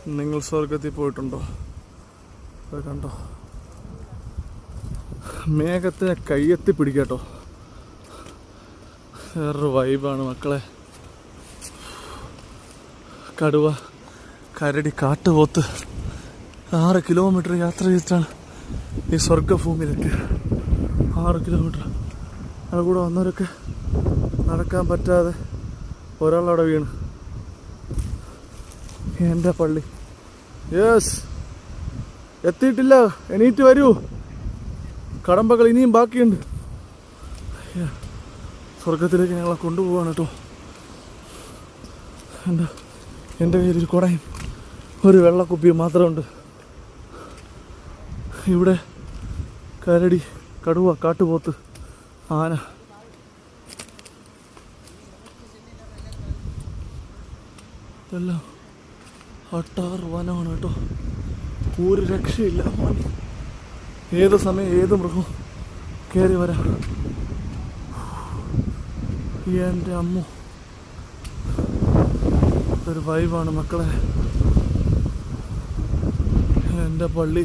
നിങ്ങൾ സ്വർഗത്തിൽ പോയിട്ടുണ്ടോ? അത് കണ്ടോ, മേഘത്തിനെ കയ്യെത്തി പിടിക്കട്ടോ. വേറൊരു വൈബാണ് മക്കളെ. കടുവ, കരടി, കാട്ടുപോത്ത് 6 കിലോമീറ്റർ യാത്ര ചെയ്തിട്ടാണ് ഈ സ്വർഗഭൂമിയിലെത്തിയത്. 6 കിലോമീറ്റർ. അതിൽ കൂടെ വന്നവരൊക്കെ നടക്കാൻ പറ്റാതെ ഒരാളവിടെ വീണ്. എൻ്റെ പള്ളി. യെസ്, എത്തിയിട്ടില്ല, എണീറ്റ് വരൂ, കടമ്പകൾ ഇനിയും ബാക്കിയുണ്ട്. സ്വർഗത്തിലേക്ക് ഞങ്ങളെ കൊണ്ടുപോവാണ് കേട്ടോ. എൻ്റെ കയ്യിലൊരു കുടയും ഒരു വെള്ളക്കുപ്പിയും മാത്രമുണ്ട്. ഇവിടെ കരടി, കടുവ, കാട്ടുപോത്ത്, ആന, എല്ലാം അട്ടാർ വനമാണ് കേട്ടോ. ഒരു രക്ഷയില്ല. ഏത് സമയം ഏത് മൃഗവും കയറി വരാം. എൻ്റെ അമ്മ, ഒരു വൈബാണ് മക്കളെ. എൻ്റെ പള്ളി.